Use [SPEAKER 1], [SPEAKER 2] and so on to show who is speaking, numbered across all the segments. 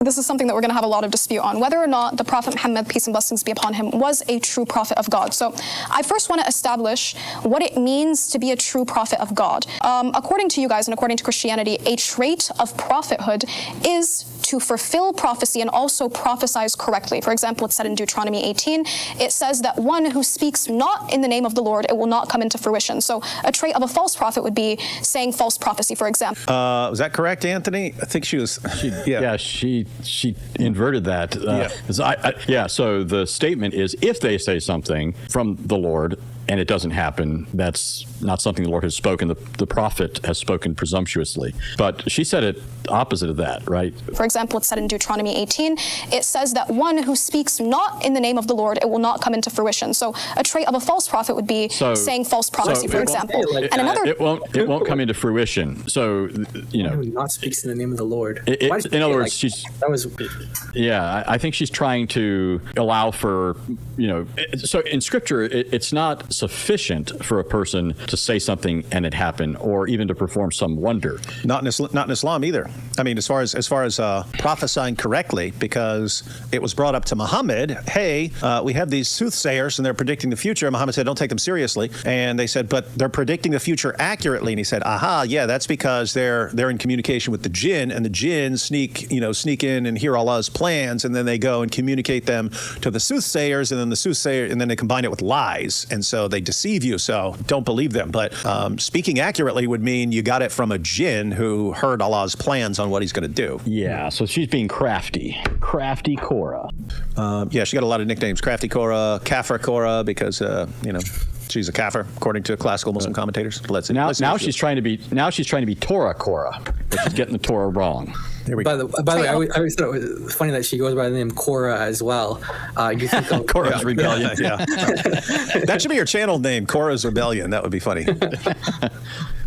[SPEAKER 1] This is something that we're going to have a lot of dispute on, whether or not the Prophet Muhammad, peace and blessings be upon him, was a true prophet of God. So I first want to establish what it means to be a true prophet of God. According to you guys and according to Christianity, a trait of prophethood is to fulfill prophecy and also prophesize correctly. For example, it's said in Deuteronomy 18, it says that one who speaks not in the name of the Lord, it will not come into fruition. So a trait of a false prophet would be saying false prophecy, for example.
[SPEAKER 2] Was that correct, Anthony? I think she
[SPEAKER 3] she inverted that. So the statement is, if they say something from the Lord and it doesn't happen, that's not something the Lord has spoken. The prophet has spoken presumptuously. But she said it opposite of that, right?
[SPEAKER 1] For example, it's said in Deuteronomy 18, it says that one who speaks not in the name of the Lord, it will not come into fruition. So a trait of a false prophet would be saying false prophecy, for example.
[SPEAKER 3] It won't come into fruition. So, you know.
[SPEAKER 4] Who not speaks in the name of the Lord.
[SPEAKER 3] In other words, I think she's trying to allow for, so in Scripture, it's not sufficient for a person to say something and it happen, or even to perform some wonder.
[SPEAKER 2] Not in Islam either. I mean, as far as prophesying correctly, because it was brought up to Muhammad, hey, we have these soothsayers and they're predicting the future. Muhammad said, don't take them seriously. And they said, but they're predicting the future accurately. And he said, aha, yeah, that's because they're in communication with the jinn, and the jinn sneak in and hear Allah's plans, and then they go and communicate them to the soothsayers, and then they combine it with lies, and so they deceive you. So don't believe them. But speaking accurately would mean you got it from a jinn who heard Allah's plans on what he's going to do.
[SPEAKER 3] Yeah, so she's being crafty Korah.
[SPEAKER 2] She got a lot of nicknames: Crafty Korah, Kafir Korah, because she's a kafir according to classical Muslim commentators.
[SPEAKER 3] Now she's trying to be Torah Korah, which is getting the Torah wrong.
[SPEAKER 4] Here we go. By the way, I always thought it was funny that she goes by the name Korah as well. You think of
[SPEAKER 3] Korah's Rebellion.
[SPEAKER 2] Yeah. That should be your channel name, Korah's Rebellion. That would be funny.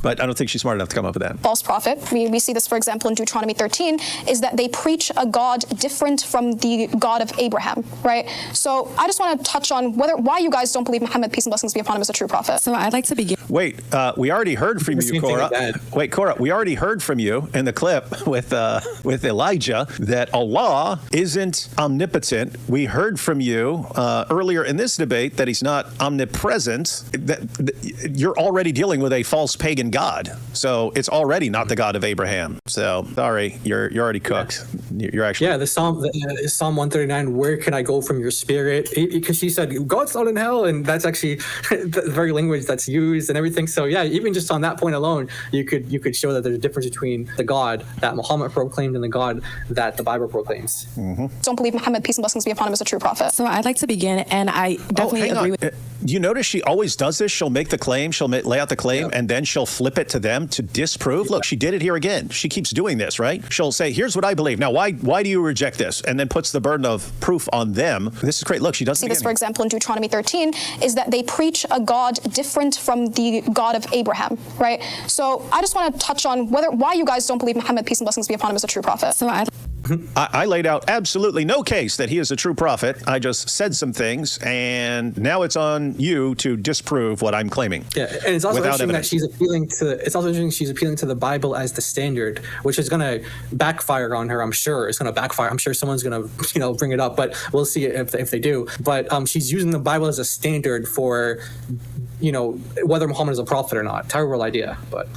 [SPEAKER 2] But I don't think she's smart enough to come up with that.
[SPEAKER 1] False prophet, we see this, for example, in Deuteronomy 13, is that they preach a God different from the God of Abraham, right? So I just want to touch on why you guys don't believe Muhammad, peace and blessings be upon him, is a true prophet.
[SPEAKER 5] So I'd like to begin.
[SPEAKER 2] Wait, we already heard from you, Korah. Wait, Korah, we already heard from you in the clip with Elijah that Allah isn't omnipotent. We heard from you earlier in this debate that he's not omnipresent. That you're already dealing with a false pagan God. So it's already not the God of Abraham. So sorry, you're already cooked. You're actually
[SPEAKER 4] the Psalm 139. Where can I go from your spirit? Because she said God's not in hell, and that's actually the very language that's used and everything. So yeah, even just on that point alone, you could show that there's a difference between the God that Muhammad proclaimed and the God that the Bible proclaims.
[SPEAKER 1] Mm-hmm. Don't believe Muhammad, peace and blessings be upon him, is a true prophet.
[SPEAKER 5] So I'd like to begin, and I definitely agree with.
[SPEAKER 2] Do you notice she always does this? She'll make the claim, she'll lay out the claim, and then she'll flip it to them to disprove. Look, she did it here again. She keeps doing this, right? She'll say, here's what I believe. Now, why do you reject this? And then puts the burden of proof on them. This is great. Look, she does
[SPEAKER 1] see this, for example, in Deuteronomy 13, is that they preach a God different from the God of Abraham, right? So I just want to touch on why you guys don't believe Muhammad, peace and blessings be upon him, is a true prophet.
[SPEAKER 5] So
[SPEAKER 2] I laid out absolutely no case that he is a true prophet. I just said some things, and now it's on you to disprove what I'm claiming.
[SPEAKER 4] Yeah, and it's also interesting that she's appealing to the Bible as the standard, which is going to backfire on her. I'm sure it's going to backfire. I'm sure someone's going to bring it up, but we'll see if they do. But she's using the Bible as a standard for whether Muhammad is a prophet or not. Terrible idea, but.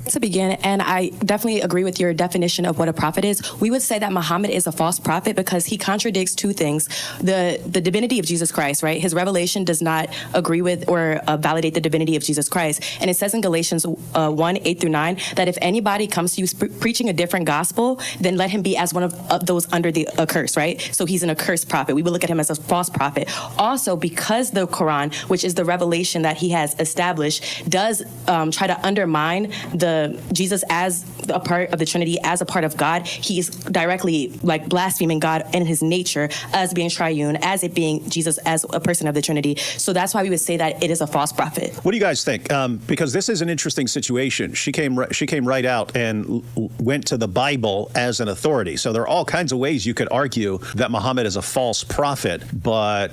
[SPEAKER 5] To begin, and I definitely agree with your definition of what a prophet is. We would say that Muhammad is a false prophet because he contradicts two things. The divinity of Jesus Christ, right? His revelation does not agree with or validate the divinity of Jesus Christ. And it says in Galatians 1:8-9 that if anybody comes to you preaching a different gospel, then let him be as one of those under the curse, right? So he's an accursed prophet. We would look at him as a false prophet. Also, because the Quran, which is the revelation that he has established, does try to undermine the Jesus as a part of the Trinity, as a part of God. He's directly blaspheming God in his nature as being triune, as it being Jesus as a person of the Trinity. So that's why we would say that it is a false prophet.
[SPEAKER 2] What do you guys think? Because this is an interesting situation. She came right out and went to the Bible as an authority. So there are all kinds of ways you could argue that Muhammad is a false prophet, but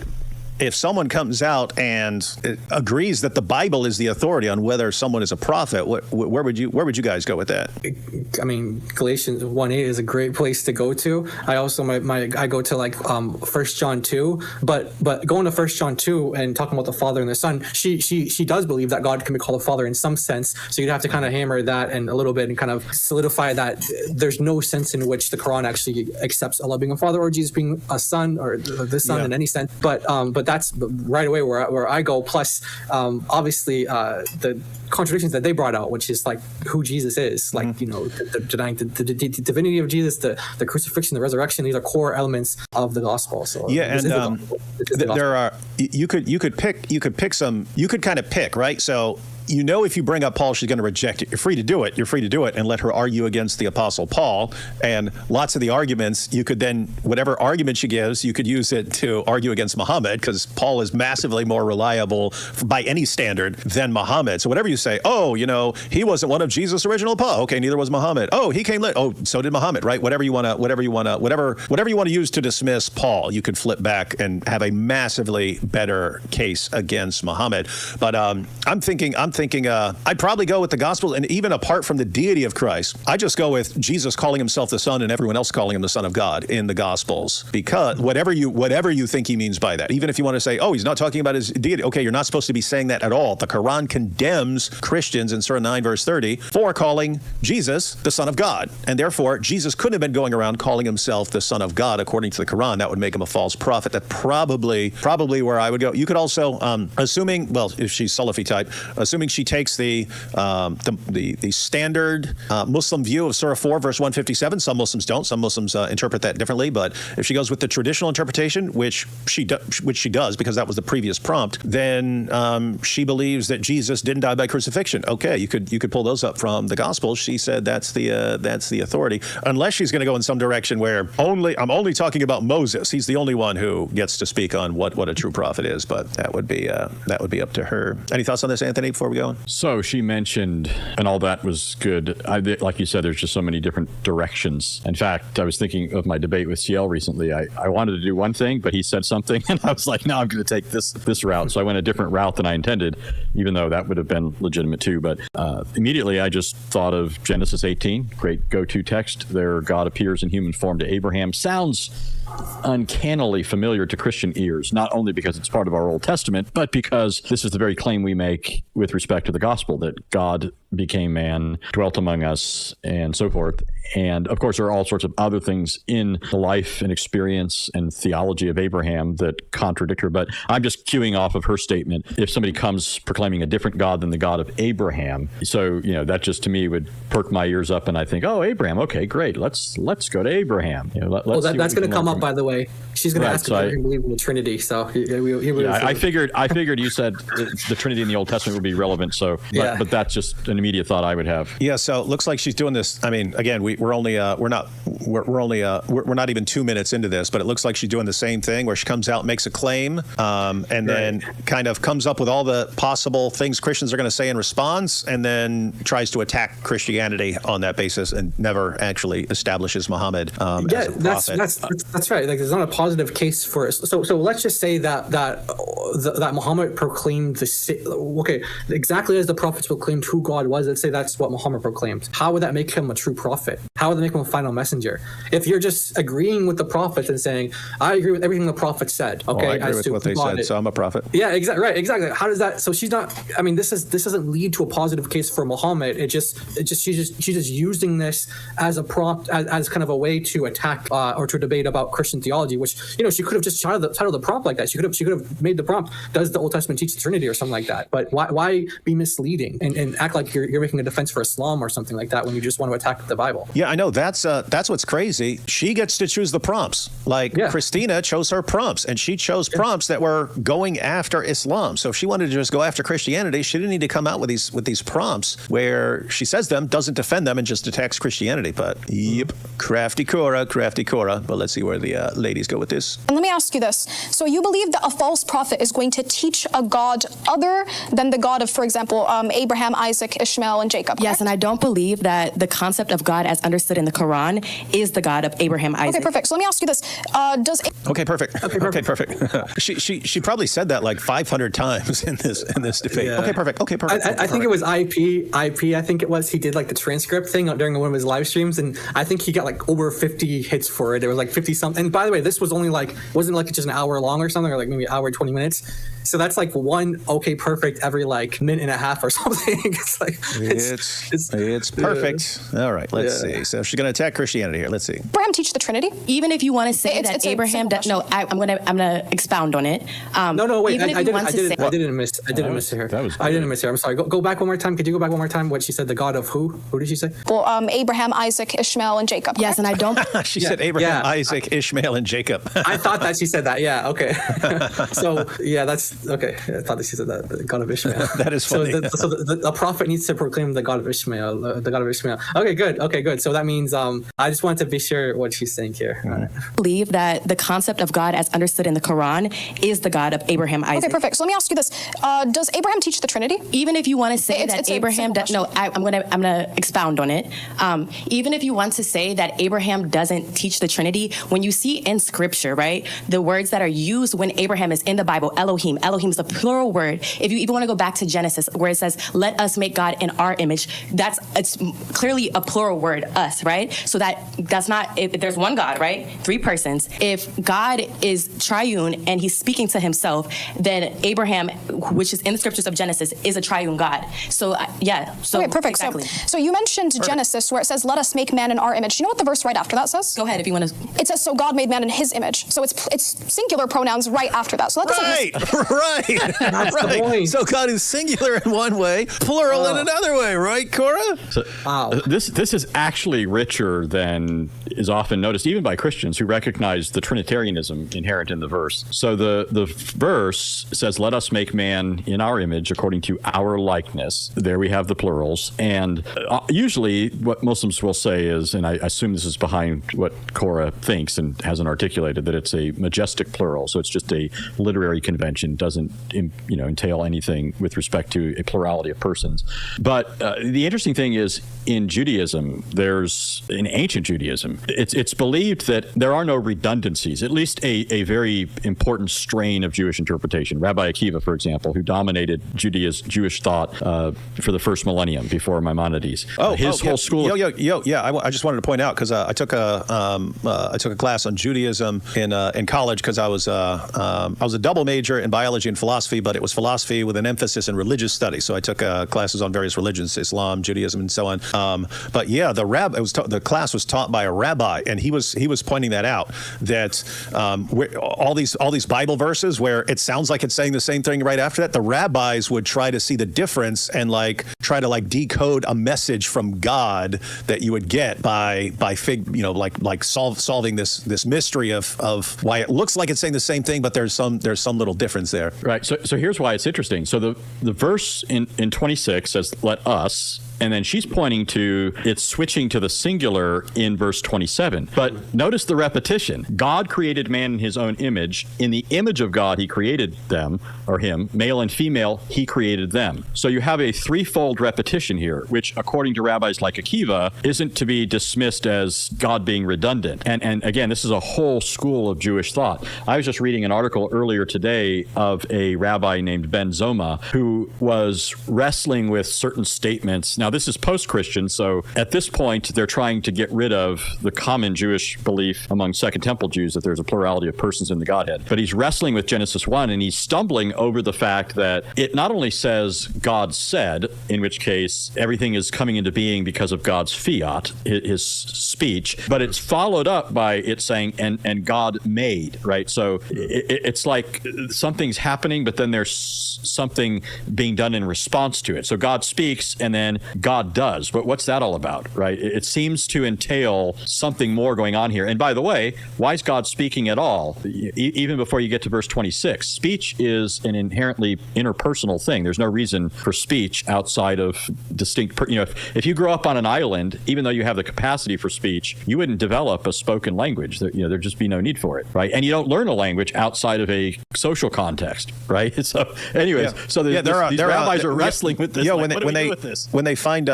[SPEAKER 2] if someone comes out and agrees that the Bible is the authority on whether someone is a prophet, where would you guys go with that?
[SPEAKER 4] I mean, Galatians 1:8 is a great place to go to. I also I go to like 1 John 2, but going to 1 John 2 and talking about the Father and the Son, she does believe that God can be called a father in some sense. So you'd have to kind of hammer that and a little bit and kind of solidify that there's no sense in which the Quran actually accepts Allah being a father or Jesus being a son or the son in any sense. But that's right away where I go. Plus, obviously, the contradictions that they brought out, which is like who Jesus is, like denying the divinity of Jesus, the crucifixion, the resurrection. These are core elements of the gospel. So
[SPEAKER 2] and there are you could kind of pick, right? So if you bring up Paul, she's going to reject it. You're free to do it. You're free to do it and let her argue against the Apostle Paul. And lots of the arguments, you could then, whatever argument she gives, you could use it to argue against Muhammad, because Paul is massively more reliable by any standard than Muhammad. So whatever you say, he wasn't one of Jesus' original Paul. Okay, neither was Muhammad. Oh, he came late. Oh, so did Muhammad, right? Whatever you want to use to dismiss Paul, you could flip back and have a massively better case against Muhammad. But I'm thinking I'd probably go with the gospel, and even apart from the deity of Christ, I just go with Jesus calling himself the Son and everyone else calling him the Son of God in the Gospels, because whatever you think he means by that, even if you want to say, he's not talking about his deity, okay, you're not supposed to be saying that at all. The Quran condemns Christians in Surah 9 verse 30 for calling Jesus the Son of God, and therefore Jesus couldn't have been going around calling himself the Son of God according to the Quran. That would make him a false prophet. That probably where I would go. You could also, assuming, if she's Salafi type, assuming she takes the standard Muslim view of Surah 4, verse 157. Some Muslims don't. Some Muslims interpret that differently. But if she goes with the traditional interpretation, which she does, because that was the previous prompt, then she believes that Jesus didn't die by crucifixion. Okay, you could pull those up from the Gospels. She said that's the authority, unless she's going to go in some direction where I'm only talking about Moses. He's the only one who gets to speak on what a true prophet is. But that would be up to her. Any thoughts on this, Anthony, before we go on?
[SPEAKER 3] So she mentioned, and all that was good. Like you said, there's just so many different directions. In fact, I was thinking of my debate with CL recently. I wanted to do one thing, but he said something, and I was like, no, I'm going to take this route. So I went a different route than I intended, even though that would have been legitimate too. But immediately I just thought of Genesis 18, great go-to text. There God appears in human form to Abraham. Sounds uncannily familiar to Christian ears, not only because it's part of our Old Testament, but because this is the very claim we make with respect to the gospel, that God became man, dwelt among us, and so forth. And of course, there are all sorts of other things in the life and experience and theology of Abraham that contradict her. But I'm just queuing off of her statement. If somebody comes proclaiming a different God than the God of Abraham, so that just to me would perk my ears up, and I think, Abraham, okay, great, let's go to Abraham.
[SPEAKER 4] That's going to come up, by the way. She's going to ask if I believe in the Trinity. So
[SPEAKER 3] I figured you said the Trinity in the Old Testament would be relevant. So, but that's just an immediate thought I would have.
[SPEAKER 2] Yeah. So it looks like she's doing this. I mean, again, we're not even 2 minutes into this, but it looks like she's doing the same thing, where she comes out, makes a claim, and then kind of comes up with all the possible things Christians are going to say in response, and then tries to attack Christianity on that basis, and never actually establishes Muhammad as a prophet.
[SPEAKER 4] That's right. Like, there's not a positive case for it. So let's just say that Muhammad proclaimed exactly as the prophets proclaimed who God was. Let's say that's what Muhammad proclaimed. How would that make him a true prophet? How would that make him a final messenger? If you're just agreeing with the prophets and saying, I agree with everything the prophet said. Okay,
[SPEAKER 2] I agree with what they said, so I'm a prophet.
[SPEAKER 4] Yeah, exactly. Right, exactly. How does that? So she's not. I mean, this doesn't lead to a positive case for Muhammad. She's just using this as a prompt, as kind of a way to attack or to debate about Christian theology. Which she could have just titled the prompt like that. She could have made the prompt, does the Old Testament teach the Trinity, or something like that. But why be misleading and act like you're making a defense for Islam or something like that when you just want to attack the Bible?
[SPEAKER 2] Yeah, I know. That's what's crazy. She gets to choose the prompts. Christina chose her prompts, and she chose prompts that were going after Islam. So if she wanted to just go after Christianity, she didn't need to come out with these prompts where she says them, doesn't defend them, and just attacks Christianity. But crafty Cora. But let's see where the ladies go with this.
[SPEAKER 1] And let me ask you this. So you believe that a false prophet is going to teach a God other than the God of, for example, Abraham, Isaac, Ishmael, and Jacob?
[SPEAKER 5] Yes,
[SPEAKER 1] correct?
[SPEAKER 5] and I don't believe that the concept of God as understood understood in the Quran is the God of Abraham, Isaac.
[SPEAKER 1] Okay, perfect. So let me ask you this: Does
[SPEAKER 2] Okay, perfect. Okay, perfect. she probably said that like 500 times in this debate.
[SPEAKER 4] Yeah.
[SPEAKER 2] Okay, perfect. Okay, perfect.
[SPEAKER 4] I think it was IP. I think it was. He did like the transcript thing during one of his live streams, and I think he got like over 50 hits for it. It was like 50 something. And by the way, this was only like wasn't like just an hour long or something, or like maybe an hour and 20 minutes. So that's like one okay perfect every like minute and a half or something. It's like
[SPEAKER 2] it's perfect. All right, let's see. So she's going to attack Christianity here. Let's see.
[SPEAKER 1] Abraham teach the Trinity?
[SPEAKER 5] Even if you want to say
[SPEAKER 1] It's
[SPEAKER 5] that
[SPEAKER 1] a
[SPEAKER 5] Abraham,
[SPEAKER 1] simple
[SPEAKER 5] I'm gonna expound on it.
[SPEAKER 4] No, wait.
[SPEAKER 5] Even if
[SPEAKER 4] I
[SPEAKER 5] you want to say,
[SPEAKER 4] didn't miss her.
[SPEAKER 3] That was
[SPEAKER 4] I didn't miss her. I'm sorry. Go back one more time. Could you go back one more time? What she said? The God of who? Who did she say?
[SPEAKER 1] Well, Abraham, Isaac, Ishmael, and Jacob.
[SPEAKER 5] yes,
[SPEAKER 1] correct?
[SPEAKER 5] and I don't.
[SPEAKER 2] She said Abraham,
[SPEAKER 4] yeah.
[SPEAKER 2] Isaac, Ishmael, and Jacob.
[SPEAKER 4] I thought that she said that. Yeah. Okay. So yeah, that's okay. I thought that she said that. The God of Ishmael.
[SPEAKER 2] That is funny.
[SPEAKER 4] So the prophet needs to proclaim the God of Ishmael. The God of Ishmael. Okay. Good. So that means I just wanted to be sure what she's saying here. All right.
[SPEAKER 5] Believe that the concept of God as understood in the Quran is the God of Abraham, Isaac.
[SPEAKER 1] Okay, perfect. So let me ask you this: Does Abraham teach the Trinity?
[SPEAKER 5] Even if you want to say
[SPEAKER 1] It's
[SPEAKER 5] that
[SPEAKER 1] a
[SPEAKER 5] Abraham,
[SPEAKER 1] simple
[SPEAKER 5] I'm gonna expound on it. Even if you want to say that Abraham doesn't teach the Trinity, when you see in Scripture, right, the words that are used when Abraham is in the Bible, Elohim is a plural word. If you even want to go back to Genesis, where it says, "Let us make God in our image," it's clearly a plural word, us, right? So that's not if there's one God, right? Three persons. If God is triune and he's speaking to himself, then Abraham, which is in the scriptures of Genesis, is a triune God. So So
[SPEAKER 1] Okay, perfect.
[SPEAKER 5] Exactly.
[SPEAKER 1] So you mentioned Genesis, where it says, "Let us make man in our image." Do you know what the verse right after that says?
[SPEAKER 5] Go ahead if you want to.
[SPEAKER 1] It says, "So God made man in His image." So it's singular pronouns right after that. So that doesn't.
[SPEAKER 2] Right.
[SPEAKER 4] That's the point.
[SPEAKER 2] So God is singular in one way, plural in another way, right, Cora?
[SPEAKER 3] So,
[SPEAKER 4] Wow.
[SPEAKER 3] This is actually richer than is often noticed, even by Christians who recognize the Trinitarianism inherent in the verse. So the verse says, "Let us make man in our image according to our likeness." There we have the plurals. And usually what Muslims will say is, and I assume this is behind what Cora thinks and hasn't articulated, that it's a majestic plural. So it's just a literary convention, doesn't entail anything with respect to a plurality of persons. But the interesting thing is, in Judaism, in ancient Judaism, it's believed that there are no redundancies, at least a very important strain of Jewish interpretation. Rabbi Akiva, for example, who dominated Jewish thought for the first millennium before Maimonides. His whole school.
[SPEAKER 2] I just wanted to point out because I took a class on Judaism in college because I was a double major in biology and philosophy, but it was philosophy with an emphasis in religious studies. So I took classes on various religions, Islam, Judaism, and so on. But yeah, the class was taught by a rabbi, and he was pointing that out, that all these Bible verses where it sounds like it's saying the same thing right after that, the rabbis would try to see the difference and try to decode a message from God that you would get by solving this mystery of why it looks like it's saying the same thing, but there's some little difference there.
[SPEAKER 3] Right. So here's why it's interesting. So the verse in 26 says, "Let us," and then she's pointing to it's switching to the singular in verse 27. But notice the repetition. God created man in his own image. In the image of God, he created them, or him, male and female, he created them. So you have a threefold repetition here, which according to rabbis like Akiva, isn't to be dismissed as God being redundant. And again, this is a whole school of Jewish thought. I was just reading an article earlier today of a rabbi named Ben Zoma, who was wrestling with certain statements. Now, this is post-Christian, so at this point, they're trying to get rid of the common Jewish belief among Second Temple Jews that there's a plurality of persons in the Godhead. But he's wrestling with Genesis 1, and he's stumbling over the fact that it not only says God said, in which case everything is coming into being because of God's fiat, his speech, but it's followed up by it saying, and God made, right? So it's like something's happening, but then there's something being done in response to it. So God speaks, and then God does. But what's that all about, right? It seems to entail something more going on here. And by the way, why is God speaking at all? Even before you get to verse 26, speech is an inherently interpersonal thing. There's no reason for speech outside of distinct, if you grow up on an island, even though you have the capacity for speech, you wouldn't develop a spoken language. There'd just be no need for it, right? And you don't learn a language outside of a social context, right? So anyways, these rabbis are wrestling with this.
[SPEAKER 2] When they find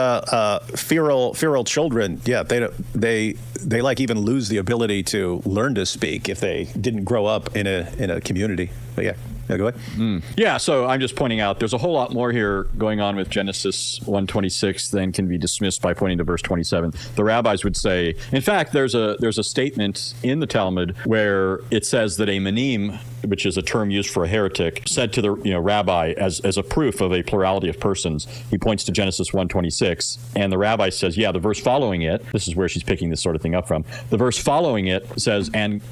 [SPEAKER 2] feral children, they like even lose the ability to learn to speak if they didn't grow up in a community. But yeah, go ahead.
[SPEAKER 3] Yeah, so I'm just pointing out there's a whole lot more here going on with Genesis 1:26 than can be dismissed by pointing to verse 27. The rabbis would say, in fact, there's a statement in the Talmud where it says that a manim, which is a term used for a heretic, said to the rabbi as a proof of a plurality of persons. He points to Genesis 1:26, and the rabbi says, yeah, the verse following it, this is where she's picking this sort of thing up from. The verse following it says, and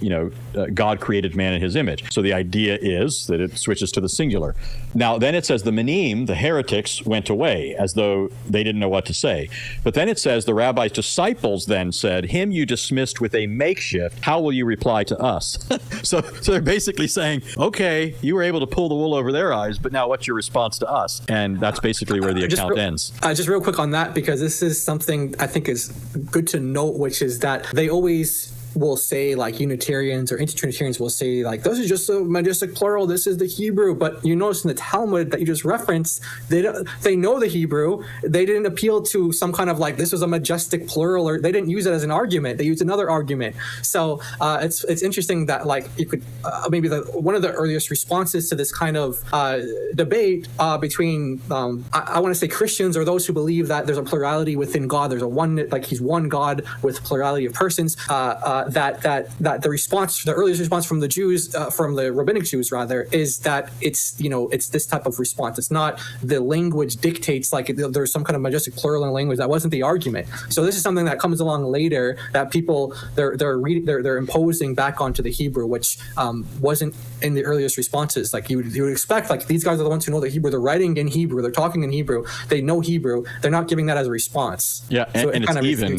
[SPEAKER 3] God created man in his image. So the idea is that it switches to the singular. Now, then it says the manim, the heretics, went away as though they didn't know what to say. But then it says the rabbi's disciples then said, him you dismissed with a makeshift, how will you reply to us? So they're basically saying, okay, you were able to pull the wool over their eyes, but now what's your response to us? And that's basically where the account ends.
[SPEAKER 4] Just real quick on that, because this is something I think is good to note, which is that they always will say, like, Unitarians or anti-Trinitarians will say, like, this is just a majestic plural, this is the Hebrew. But you notice in the Talmud that you just referenced, they know the Hebrew. They didn't appeal to some kind of, like, this was a majestic plural, or they didn't use it as an argument. They used another argument. So it's interesting that, like, you could maybe one of the earliest responses to this kind of debate between I want to say Christians, or those who believe that there's a plurality within God, there's a one, like he's one God with plurality of persons, that the response, the earliest response from the Jews, from the rabbinic Jews rather, is that it's this type of response. It's not the language dictates, like there's some kind of majestic plural in language. That wasn't the argument. So this is something that comes along later that people they're imposing back onto the Hebrew, which wasn't in the earliest responses. Like you would expect, like these guys are the ones who know the Hebrew. They're writing in Hebrew. They're talking in Hebrew. They know Hebrew. They're not giving that as a response.
[SPEAKER 3] Yeah,
[SPEAKER 4] so
[SPEAKER 3] and it's even.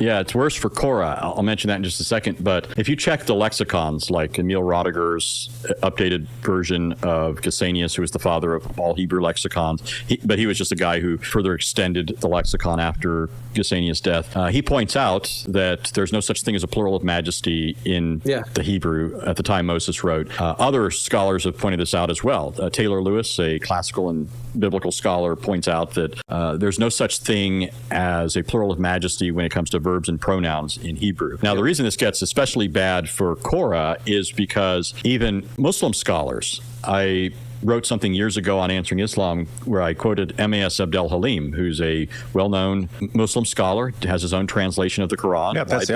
[SPEAKER 3] Yeah, it's worse for Korah. I'll mention that in just a second. But if you check the lexicons, like Emil Rodiger's updated version of Gesenius, who was the father of all Hebrew lexicons, but he was just a guy who further extended the lexicon after Gesenius' death. He points out that there's no such thing as a plural of majesty in the Hebrew at the time Moses wrote. Other scholars have pointed this out as well. Taylor Lewis, a classical and biblical scholar, points out that there's no such thing as a plural of majesty when it comes to verbs and pronouns in Hebrew. Now, the reason this gets especially bad for Korah is because even Muslim scholars, I wrote something years ago on Answering Islam where I quoted M.A.S. Abdel Halim, who's a well-known Muslim scholar, has his own translation of the Quran.
[SPEAKER 2] Yeah, that's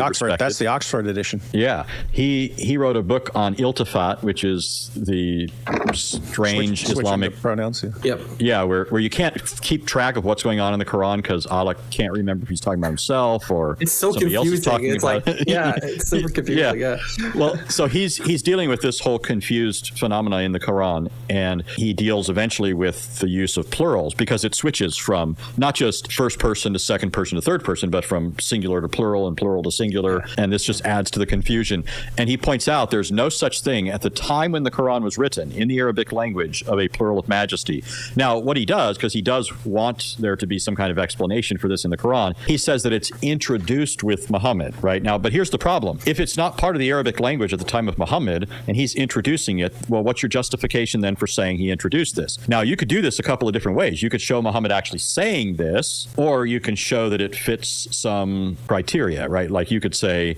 [SPEAKER 2] the Oxford edition.
[SPEAKER 3] Yeah. He wrote a book on iltifat, which is the strange Islamic
[SPEAKER 2] pronouns.
[SPEAKER 4] Yep.
[SPEAKER 3] Yeah, where you can't keep track of what's going on in the Quran because Allah can't remember if he's talking about himself or
[SPEAKER 4] it's so
[SPEAKER 3] somebody
[SPEAKER 4] confusing.
[SPEAKER 3] else is talking about it.
[SPEAKER 4] It's super confusing. Yeah.
[SPEAKER 3] Well, so he's dealing with this whole confused phenomena in the Quran, and he deals eventually with the use of plurals because it switches from not just first person to second person to third person, but from singular to plural and plural to singular. And this just adds to the confusion. And he points out there's no such thing at the time when the Quran was written in the Arabic language of a plural of majesty. Now, what he does, because he does want there to be some kind of explanation for this in the Quran, he says that it's introduced with Muhammad, right? Now, but here's the problem. If it's not part of the Arabic language at the time of Muhammad and he's introducing it, well, what's your justification then for saying he introduced this? Now, you could do this a couple of different ways. You could show Muhammad actually saying this, or you can show that it fits some criteria, right? Like you could say,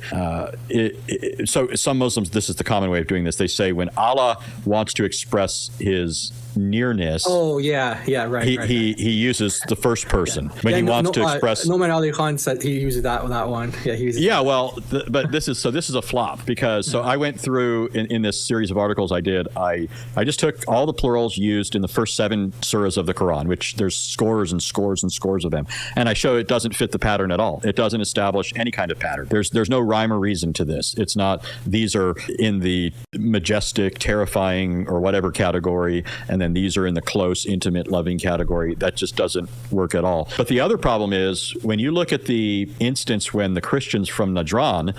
[SPEAKER 3] so some Muslims, this is the common way of doing this. They say when Allah wants to express his nearness.
[SPEAKER 4] Oh, yeah, right.
[SPEAKER 3] He uses the first person when he wants to express.
[SPEAKER 4] Noman Ali Khan said he uses that one. Yeah, he uses.
[SPEAKER 3] Yeah, well, but this is a flop because so I went through in this series of articles I did. I just took all the plurals used in the first 7 surahs of the Quran, which there's scores and scores and scores of them, and I show it doesn't fit the pattern at all. It doesn't establish any kind of pattern. There's no rhyme or reason to this. It's not these are in the majestic, terrifying, or whatever category, and then these are in the close, intimate, loving category. That just doesn't work at all. But the other problem is when you look at the instance when the Christians from Najran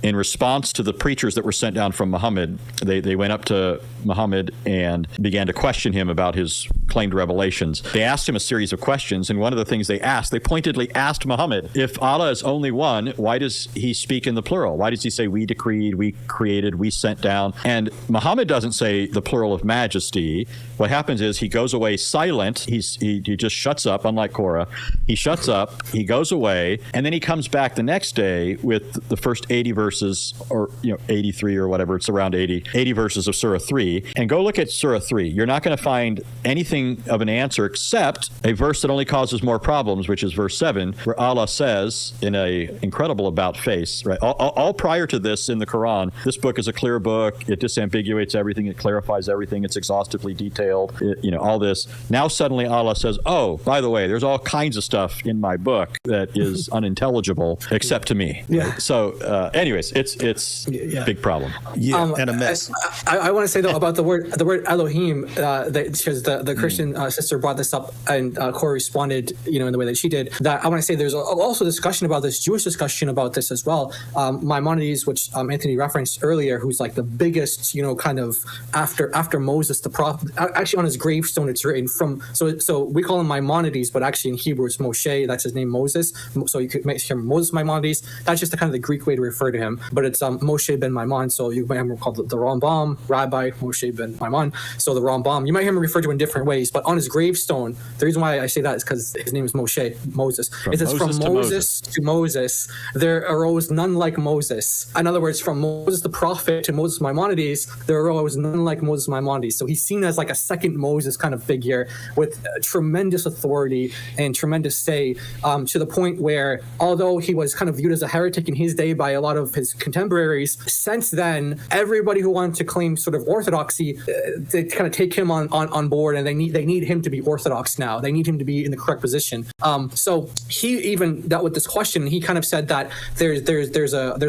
[SPEAKER 3] in response to the preachers that were sent down from Muhammad, they went up to Muhammad and began to question him about his claimed revelations. They asked him a series of questions, and one of the things they pointedly asked Muhammad, if Allah is only one, why does he speak in the plural? Why does he say we decreed, we created, we sent down? And Muhammad doesn't say the plural of majesty. What happens is he goes away silent. He just shuts up, unlike Korah. He shuts up, he goes away, and then he comes back the next day with the first 80 verses, or 83 or whatever, it's around 80 verses of Surah 3. And go look at Surah 3. You're not going to find anything of an answer except a verse that only causes more problems, which is verse 7, where Allah says in a incredible about face, right? All prior to this in the Quran, this book is a clear book. It disambiguates everything. It clarifies everything. It's exhaustively detailed. All this. Now suddenly Allah says, oh, by the way, there's all kinds of stuff in my book that is unintelligible except to me.
[SPEAKER 4] Yeah.
[SPEAKER 3] Right? So anyways, it's a big problem.
[SPEAKER 2] Yeah, and a mess.
[SPEAKER 4] I want to say though about the word Elohim, because the Christian sister brought this up and Corey responded, in the way that she did. That I want to say there's also discussion about this, Jewish discussion about this as well. Maimonides, which Anthony referenced earlier, who's like the biggest, kind of after Moses, the prophet. Actually, on his gravestone, it's written from. So we call him Maimonides, but actually in Hebrew it's Moshe. That's his name, Moses. So you could make him Moses Maimonides. That's just the kind of the Greek way to refer to him. But it's Moshe ben Maimon. So you might hear him called the Rambam, Rabbi Moshe ben Maimon. So the Rambam, you might hear him referred to in different ways. But on his gravestone, the reason why I say that is because his name is Moshe, Moses. It says from Moses to Moses, there arose none like Moses. In other words, from Moses the prophet to Moses Maimonides, there arose none like Moses Maimonides. So he's seen as like a second Moses kind of figure with tremendous authority and tremendous say, to the point where, although he was kind of viewed as a heretic in his day by a lot of his contemporaries, since then, everybody who wanted to claim sort of orthodoxy, they kind of take him on board, and they need him to be orthodox now. They need him to be in the correct position. So he even dealt with this question. He kind of said that there's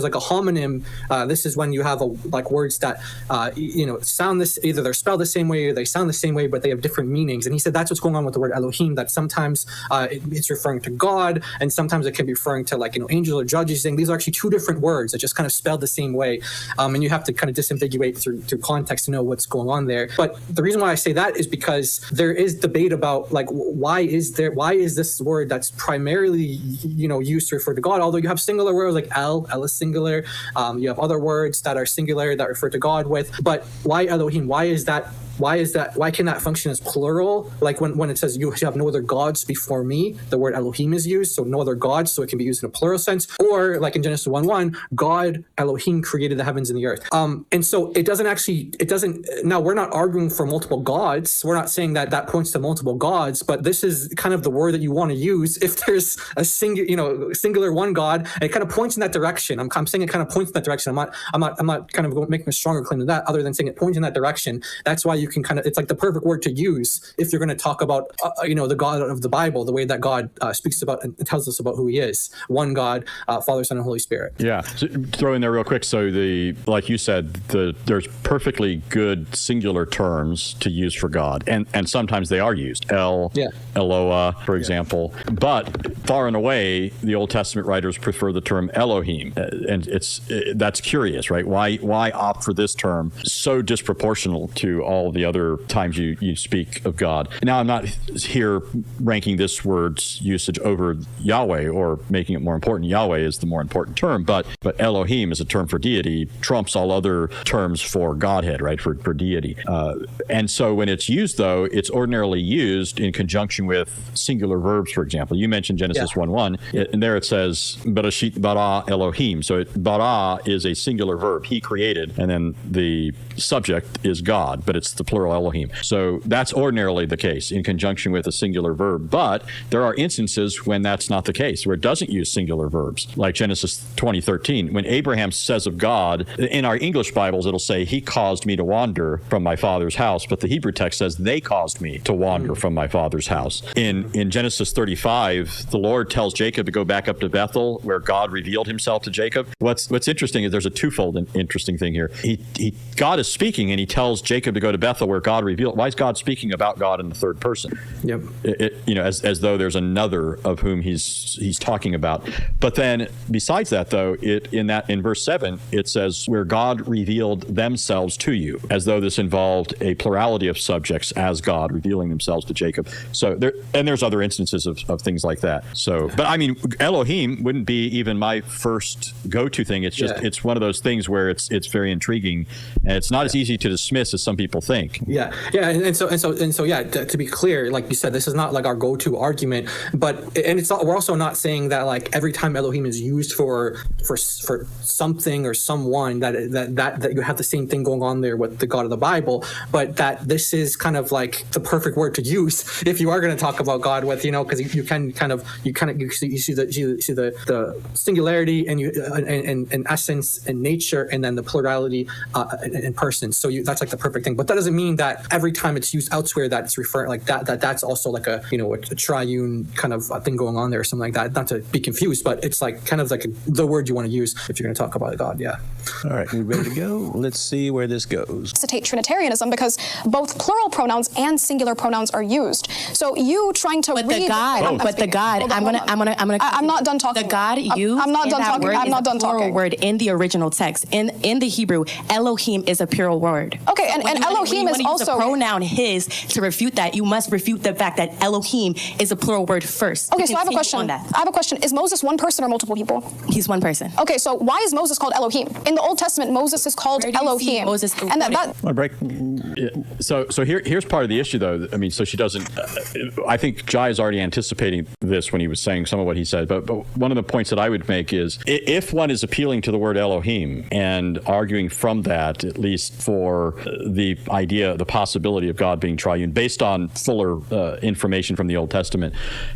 [SPEAKER 4] like a homonym. This is when you have like words that sound this, either they're spelled the same way or they sound the same way, but they have different meanings. And he said that's what's going on with the word Elohim. That sometimes it's referring to God, and sometimes it can be referring to angels or judges. Saying these are actually two different words that just kind of spelled the same way, and you have to kind of disambiguate through context to know what's going on there. But the reason why I say that is because there is debate about why is this word that's primarily used to refer to God, although you have singular words like El is singular, you have other words that are singular that refer to God with, but why Elohim? Why is that? Why can that function as plural? Like when it says you have no other gods before me, the word Elohim is used, so no other gods, so it can be used in a plural sense. Or like in Genesis 1:1, God, Elohim created the heavens and the earth. And so it doesn't, now we're not arguing for multiple gods. We're not saying that points to multiple gods, but this is kind of the word that you want to use if there's a singular one God, and it kind of points in that direction. I'm saying it kind of points in that direction. I'm not kind of making a stronger claim than that, other than saying it points in that direction. That's why you can kind of, it's like the perfect word to use if you're going to talk about the God of the Bible, the way that God speaks about and tells us about who he is. One God, Father, Son, and Holy Spirit.
[SPEAKER 3] Yeah. So throw in there real quick. So like you said, there's perfectly good singular terms to use for God, and sometimes they are used. Eloah, for example. But far and away, the Old Testament writers prefer the term Elohim, and that's curious, right? Why opt for this term so disproportional to all the other times you speak of God? Now, I'm not here ranking this word's usage over Yahweh or making it more important. Yahweh is the more important term, but Elohim is a term for deity, trumps all other terms for Godhead, right, for deity. And so when it's used, though, it's ordinarily used in conjunction with singular verbs, for example. You mentioned Genesis 1:1, and there it says, Bereshit bara Elohim. So bara is a singular verb, he created, and then the subject is God, but it's the plural Elohim. So that's ordinarily the case in conjunction with a singular verb. But there are instances when that's not the case, where it doesn't use singular verbs, like Genesis 20:13. When Abraham says of God, in our English Bibles, it'll say, he caused me to wander from my father's house. But the Hebrew text says, they caused me to wander from my father's house. In Genesis 35, the Lord tells Jacob to go back up to Bethel, where God revealed himself to Jacob. What's interesting is there's a twofold interesting thing here. God is speaking, and he tells Jacob to go to Bethel. Bethel where God revealed. Why is God speaking about God in the third person?
[SPEAKER 4] Yep.
[SPEAKER 3] As though there's another of whom he's talking about. But then besides that, though, in verse 7, it says where God revealed themselves to you, as though this involved a plurality of subjects as God revealing themselves to Jacob. So there's other instances of things like that. So, but I mean, Elohim wouldn't be even my first go-to thing. It's just it's one of those things where it's very intriguing, and it's not as easy to dismiss as some people think.
[SPEAKER 4] And so yeah. To be clear, like you said, this is not like our go-to argument, we're also not saying that like every time Elohim is used for something or someone that you have the same thing going on there with the God of the Bible, but that this is kind of like the perfect word to use if you are going to talk about God with, because you see the singularity and essence and nature, and then the plurality in person. So that's like the perfect thing. But that doesn't mean that every time it's used elsewhere that it's referring like that's also like a triune kind of thing going on there or something like that. Not to be confused, but it's like kind of like the word you want to use if you're going to talk about God. Yeah.
[SPEAKER 2] All right, we ready to go? Let's see where this goes.
[SPEAKER 1] Facilitate Trinitarianism because both plural pronouns and singular pronouns are used. So you trying to read
[SPEAKER 5] the God, I'm not done talking.
[SPEAKER 1] The God used. I'm not done talking. I'm not done talking.
[SPEAKER 5] Word in the original text in the Hebrew, Elohim is a plural word.
[SPEAKER 1] Okay, and Elohim is also
[SPEAKER 5] the pronoun his. To refute that, you must refute the fact that Elohim is a plural word first.
[SPEAKER 1] Okay, so I have a question. Is Moses one person or multiple people?
[SPEAKER 5] He's one person.
[SPEAKER 1] Okay, so why is Moses called Elohim? In the Old Testament, Moses is called Elohim.
[SPEAKER 5] Moses
[SPEAKER 1] and that
[SPEAKER 2] break.
[SPEAKER 3] So here's part of the issue, though. I mean, so she doesn't. I think Jai is already anticipating this when he was saying some of what he said. But one of the points that I would make is if one is appealing to the word Elohim and arguing from that, at least for the idea, the possibility of God being triune, based on fuller information from the Old Testament,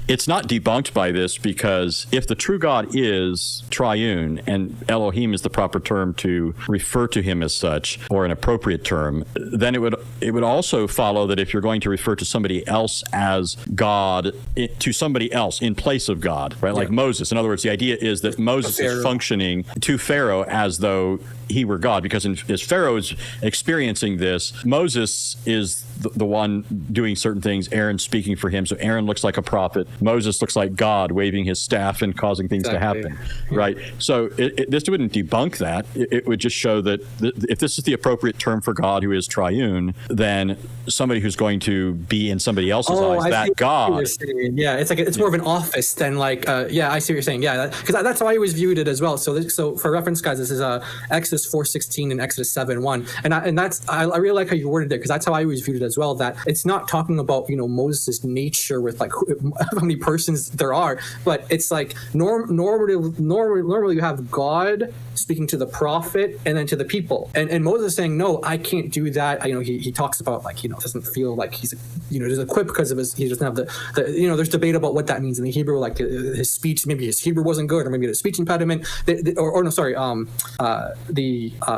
[SPEAKER 3] it's not debunked by this, because if the true God is triune and Elohim is the proper term to refer to him as such, or an appropriate term, then it would also follow that if you're going to refer to somebody else as God, to somebody else in place of God, right? Like Moses. In other words, the idea is that Moses is functioning to Pharaoh as though he were God, because as Pharaoh is experiencing this, Moses is the one doing certain things, Aaron speaking for him. So Aaron looks like a prophet. Moses looks like God waving his staff and causing things to happen, right? So this wouldn't debunk that. It would just show that if this is the appropriate term for God who is triune, then somebody who's going to be in somebody else's eyes, that God.
[SPEAKER 4] Yeah, it's more of an office than like, I see what you're saying. Yeah, because that's how I always viewed it as well. So for reference, guys, this is Exodus 4:16 and Exodus 7:1, and that's I really like how you worded it, because that's how I always viewed it as well. That it's not talking about Moses' nature with like how many persons there are, but it's like normally you have God speaking to the prophet and then to the people, and Moses saying, no, I can't do that. He talks about like doesn't feel like he's just equipped because of he doesn't have the there's debate about what that means in the Hebrew, like his speech, maybe his Hebrew wasn't good, or maybe the speech impediment, the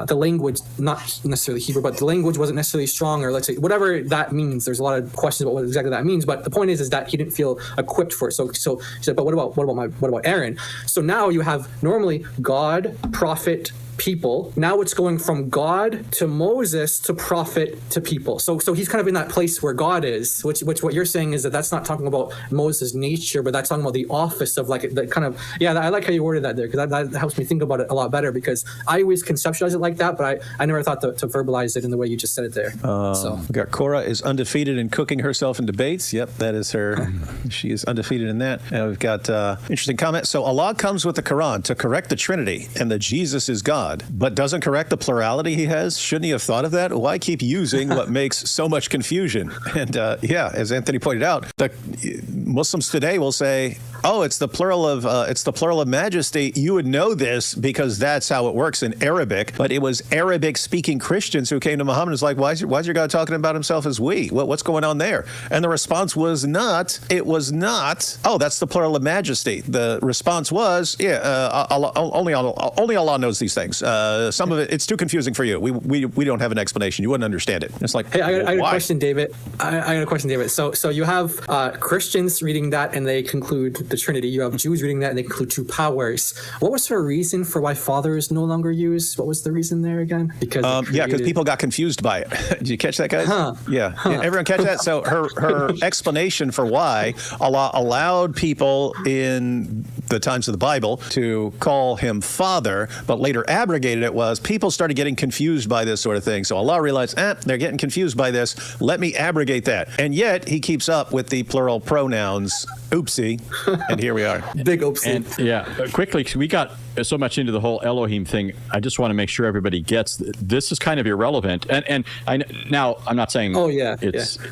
[SPEAKER 4] language, not necessarily Hebrew, but the language wasn't necessarily strong, or let's say whatever that means. There's a lot of questions about what exactly that means, but the point is that he didn't feel equipped for it. So he said, but what about Aaron? So now you have normally God, prophet, people. Now it's going from God to Moses to prophet to people. So he's kind of in that place where God is, which what you're saying is that that's not talking about Moses' nature, but that's talking about the office of like the kind of, I like how you worded that there, because that helps me think about it a lot better, because I always conceptualize it like that, but I never thought to verbalize it in the way you just said it there.
[SPEAKER 2] We got Cora is undefeated in cooking herself in debates. Yep, that is her. She is undefeated in that. And we've got interesting comment. So Allah comes with the Quran to correct the Trinity and that Jesus is God, but doesn't correct the plurality he has. Shouldn't he have thought of that? Why keep using what makes so much confusion? And as Anthony pointed out, the Muslims today will say, oh, it's the plural of majesty. You would know this because that's how it works in Arabic. But it was Arabic-speaking Christians who came to Muhammad and was like, why is your God talking about himself as we? What's going on there? And the response was not, oh, that's the plural of majesty. The response was, only Allah knows these things. Some of it's too confusing for you. We don't have an explanation. You wouldn't understand it. It's like,
[SPEAKER 4] hey, I got a question, David. I got a question, David. So you have Christians reading that, and they conclude the Trinity. You have Jews reading that, and they include two powers. What was her reason for why Father is no longer used? What was the reason there again? Because
[SPEAKER 2] people got confused by it. Did you catch that, guys? Yeah. Everyone catch that? So her explanation for why Allah allowed people in the times of the Bible to call him Father, but later abrogated it was people started getting confused by this sort of thing. So Allah realized, they're getting confused by this. Let me abrogate that. And yet he keeps up with the plural pronouns. Oopsie. And here we are.
[SPEAKER 4] Big oopsie.
[SPEAKER 3] And, quickly, we got so much into the whole Elohim thing. I just want to make sure everybody gets this is kind of irrelevant. And now I'm not saying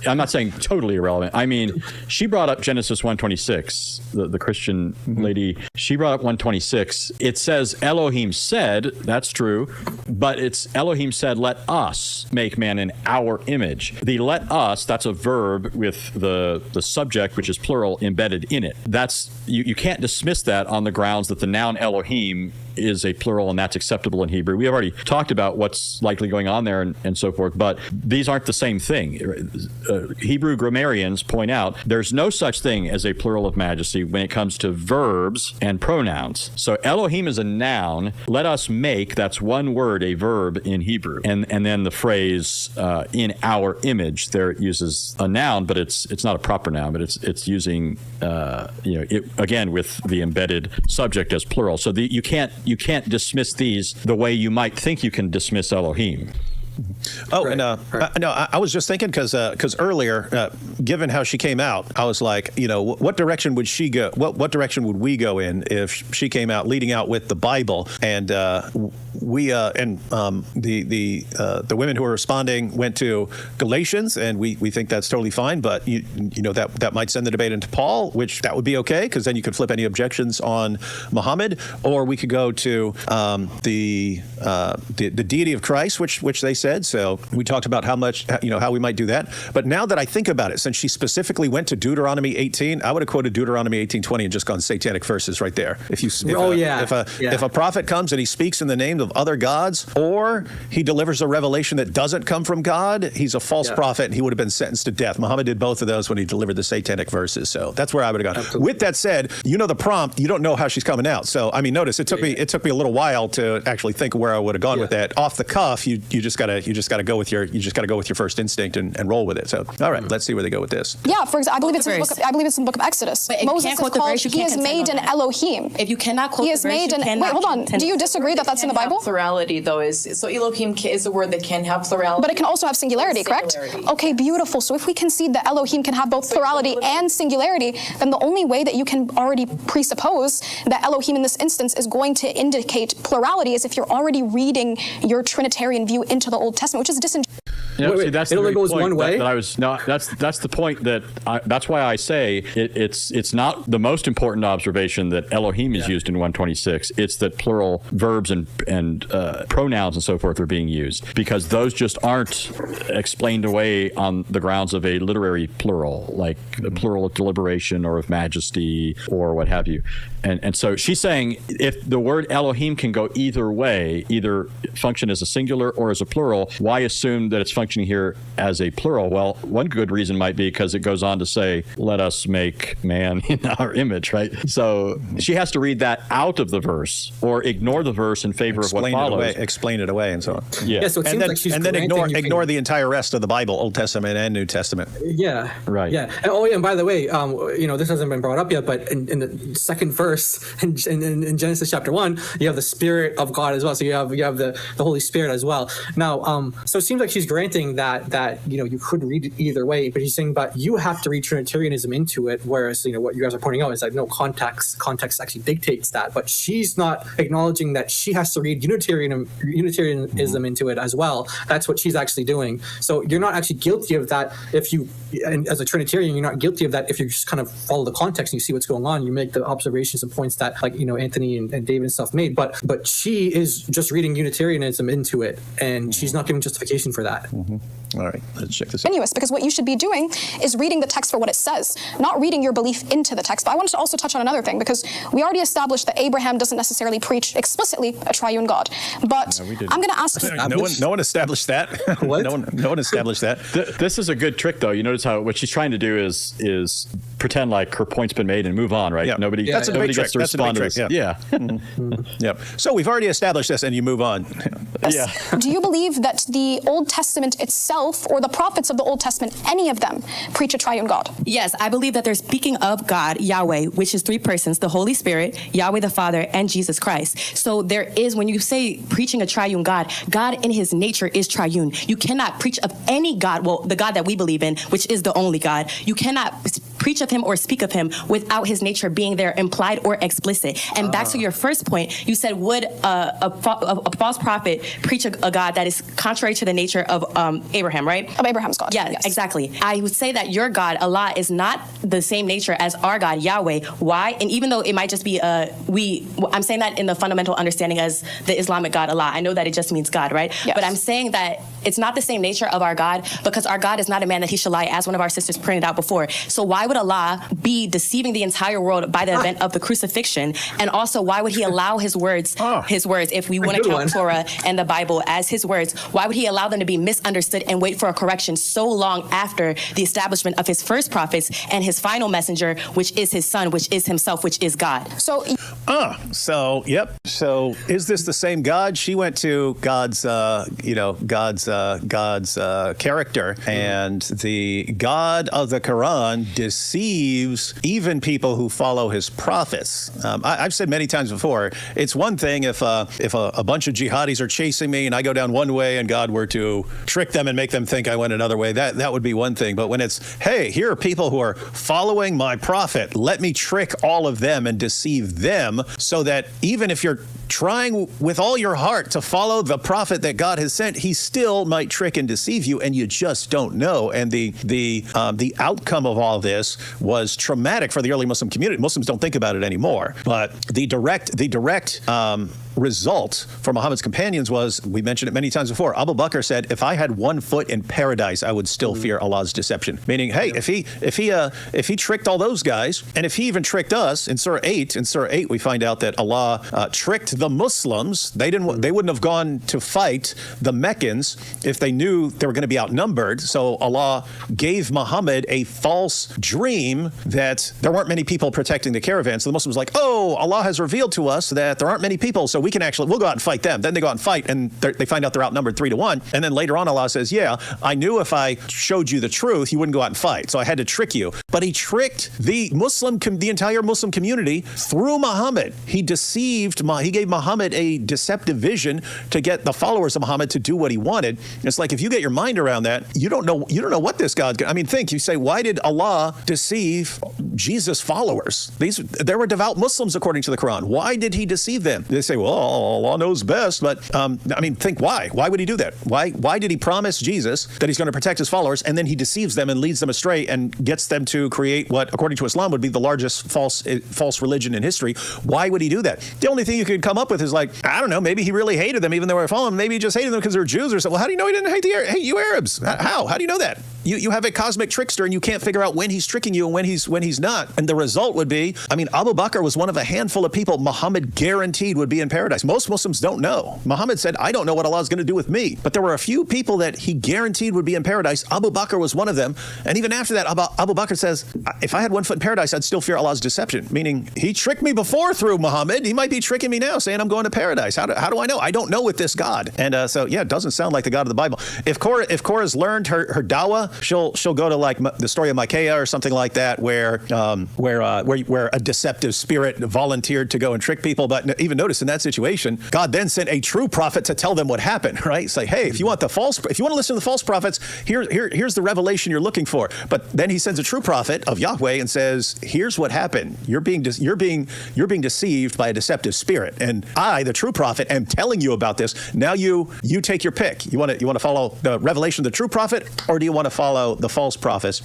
[SPEAKER 3] I'm not saying totally irrelevant. I mean, she brought up Genesis 1:26, the Christian lady. She brought up 1:26. It says Elohim said, that's true, but it's Elohim said, let us make man in our image. The let us, that's a verb with the subject, which is plural, embedded in it. That's you can't dismiss that on the grounds that the noun Elohim is a plural and that's acceptable in Hebrew. We have already talked about what's likely going on there and so forth, but these aren't the same thing. Hebrew grammarians point out there's no such thing as a plural of majesty when it comes to verbs and pronouns. So Elohim is a noun. Let us make, that's one word, a verb in Hebrew. And then the phrase in our image, there it uses a noun, but it's not a proper noun, but it's using again with the embedded subject as plural. So you can't dismiss these the way you might think you can dismiss Elohim.
[SPEAKER 2] Oh, right. And I was just thinking because earlier, given how she came out, I was like, what direction would she go? What direction would we go in if she came out leading out with the Bible? And the women who are responding went to Galatians, and we think that's totally fine. But that might send the debate into Paul, which that would be okay because then you could flip any objections on Muhammad, or we could go to the deity of Christ, which they said. So we talked about how we might do that. But now that I think about it, since she specifically went to Deuteronomy 18, I would have quoted Deuteronomy 18:20 and just gone satanic verses right there. If a prophet comes and he speaks in the name of other gods, or he delivers a revelation that doesn't come from God, he's a false prophet and he would have been sentenced to death. Muhammad did both of those when he delivered the satanic verses. So that's where I would have gone. Absolutely. With that said, the prompt, you don't know how she's coming out. So I mean, notice it took me a little while to actually think of where I would have gone with that. Off the cuff, you just gotta go with your first instinct and roll with it. So all right, let's see where they go with this.
[SPEAKER 1] Yeah, for example, I believe it's in the book of Exodus. Moses is called, he is made an Elohim.
[SPEAKER 5] If you cannot quote the verse,
[SPEAKER 1] wait, hold on. Do you disagree that that's in the Bible?
[SPEAKER 6] Plurality, though, so Elohim is a word that can have plurality.
[SPEAKER 1] But it can also have singularity, correct? Okay, beautiful. So if we concede that Elohim can have both plurality and singularity, then the only way that you can already presuppose that Elohim in this instance is going to indicate plurality is if you're already reading your Trinitarian view into the Old Testament, which is disingenuous.
[SPEAKER 3] See, that's
[SPEAKER 4] it only goes one way.
[SPEAKER 3] That's the point that's why I say it's not the most important observation that Elohim is used in 126. It's that plural verbs and pronouns and so forth are being used because those just aren't explained away on the grounds of a literary plural, like the plural of deliberation or of majesty or what have you. And so she's saying if the word Elohim can go either way, either function as a singular or as a plural, why assume that it's functioning here as a plural? Well, one good reason might be because it goes on to say, let us make man in our image, right? So she has to read that out of the verse or ignore the verse in favor of what follows.
[SPEAKER 2] Explain it away and so on.
[SPEAKER 4] Yeah, so it seems like she's
[SPEAKER 2] ignore the entire rest of the Bible, Old Testament and New Testament.
[SPEAKER 4] Yeah.
[SPEAKER 3] Right.
[SPEAKER 4] Yeah. And by the way, this hasn't been brought up yet, but in the second verse in Genesis chapter 1, you have the Spirit of God as well. So you have the Holy Spirit as well. Now, so it seems like she's granting that you could read it either way, but she's saying, but you have to read Trinitarianism into it, whereas what you guys are pointing out is that no context actually dictates that. But she's not acknowledging that she has to read Unitarianism into it as well. That's what she's actually doing. So you're not actually guilty of that and as a Trinitarian, you're not guilty of that if you just kind of follow the context and you see what's going on. You make the observations and points that Anthony and David and stuff made, but she is just reading Unitarianism into it, and she's not giving justification for that.
[SPEAKER 2] All right, let's check this out.
[SPEAKER 1] Continuous, because what you should be doing is reading the text for what it says, not reading your belief into the text. But I wanted to also touch on another thing, because we already established that Abraham doesn't necessarily preach explicitly a triune God. But I'm going to ask you.
[SPEAKER 2] No one established that.
[SPEAKER 4] What?
[SPEAKER 2] No one established that.
[SPEAKER 3] This is a good trick, though. You notice how what she's trying to do is pretend like her point's been made and move on, right?
[SPEAKER 2] Yeah.
[SPEAKER 3] Nobody,
[SPEAKER 2] That's a
[SPEAKER 3] nobody
[SPEAKER 2] big
[SPEAKER 3] gets to
[SPEAKER 2] trick. That's a big
[SPEAKER 3] respond to
[SPEAKER 2] trick,
[SPEAKER 3] this. Yeah.
[SPEAKER 2] Yep. So we've already established this, and you move on.
[SPEAKER 3] Yeah.
[SPEAKER 1] Do you believe that the Old Testament itself, or the prophets of the Old Testament, any of them, preach a triune God?
[SPEAKER 5] Yes, I believe that they're speaking of God, Yahweh, which is three persons, the Holy Spirit, Yahweh the Father, and Jesus Christ. So there is, when you say preaching a triune God, God in his nature is triune. You cannot preach of any God, well, the God that we believe in, which is the only God. You cannot preach of him or speak of him without his nature being there, implied or explicit. And back to your first point, you said, would a false prophet preach a God that is contrary to the nature of Abraham, right?
[SPEAKER 1] Of Abraham's God.
[SPEAKER 5] Yeah,
[SPEAKER 1] Yes.
[SPEAKER 5] exactly. I would say that your God, Allah, is not the same nature as our God, Yahweh. Why? And even though it might just be I'm saying that in the fundamental understanding as the Islamic God, Allah. I know that it just means God, right?
[SPEAKER 1] Yes.
[SPEAKER 5] But I'm saying that it's not the same nature of our God, because our God is not a man that he should lie, as one of our sisters pointed out before. So why would Allah be deceiving the entire world by the event of the crucifixion? And also, why would he allow his words, if we want to
[SPEAKER 4] good
[SPEAKER 5] count
[SPEAKER 4] one.
[SPEAKER 5] Torah and the Bible as his words, why would he allow them to be misunderstood and wait for a correction so long after the establishment of his first prophets and his final messenger, which is his son, which is himself, which is God?
[SPEAKER 1] So
[SPEAKER 2] Yep. So is this the same God? She went to God's character, and the God of the Quran deceives even people who follow his prophets. I've said many times before, it's one thing if a bunch of jihadis are chasing me and I go down one way and God were to trick them and make them think I went another way, that would be one thing. But when it's, hey, here are people who are following my prophet, let me trick all of them and deceive them, so that even if you're trying with all your heart to follow the prophet that God has sent, he still might trick and deceive you, and you just don't know. And the outcome of all this was traumatic for the early Muslim community. Muslims don't think about it anymore, but the direct result for Muhammad's companions was, we mentioned it many times before, Abu Bakr said, if I had 1 foot in paradise, I would still fear Allah's deception. Meaning, hey, if he tricked all those guys, and if he even tricked us, in Surah 8 we find out that Allah tricked the Muslims. They wouldn't have gone to fight the Meccans if they knew they were going to be outnumbered. So Allah gave Muhammad a false dream that there weren't many people protecting the caravan. So the Muslims were like, oh, Allah has revealed to us that there aren't many people, so we'll go out and fight them. Then they go out and fight, and they find out they're outnumbered 3-1. And then later on, Allah says, yeah, I knew if I showed you the truth, you wouldn't go out and fight. So I had to trick you. But he tricked the entire Muslim community through Muhammad. He gave Muhammad a deceptive vision to get the followers of Muhammad to do what he wanted. It's like, if you get your mind around that, you don't know what this God's going to. I mean, you say, why did Allah deceive Jesus' followers? There were devout Muslims according to the Quran. Why did he deceive them? They say, well, Allah knows best, but think why? Why would he do that? Why did he promise Jesus that he's going to protect his followers, and then he deceives them and leads them astray and gets them to create what, according to Islam, would be the largest false religion in history? Why would he do that? The only thing you could come up with is like, I don't know, maybe he really hated them even though they were following. Maybe he just hated them because they were Jews or something. Well, how do you know he didn't hate you Arabs? How do you know that? You have a cosmic trickster, and you can't figure out when he's tricking you and when he's not. And the result would be, Abu Bakr was one of a handful of people Muhammad guaranteed would be in paradise. Most Muslims don't know. Muhammad said, I don't know what Allah is going to do with me. But there were a few people that he guaranteed would be in paradise. Abu Bakr was one of them. And even after that, Abu Bakr says, if I had 1 foot in paradise, I'd still fear Allah's deception. Meaning, he tricked me before through Muhammad. He might be tricking me now, saying I'm going to paradise. How do I know? I don't know with this God. And it doesn't sound like the God of the Bible. If Korah's learned her dawah, she'll go to like the story of Micaiah or something like that, where a deceptive spirit volunteered to go and trick people. But even notice in that situation, God then sent a true prophet to tell them what happened, right? Say, hey, if you want to listen to the false prophets, here's the revelation you're looking for. But then he sends a true prophet of Yahweh and says, here's what happened. You're being deceived by a deceptive spirit, and I, the true prophet, am telling you about this. Now you take your pick. You want to follow the revelation of the true prophet, or do you want to follow the false prophets?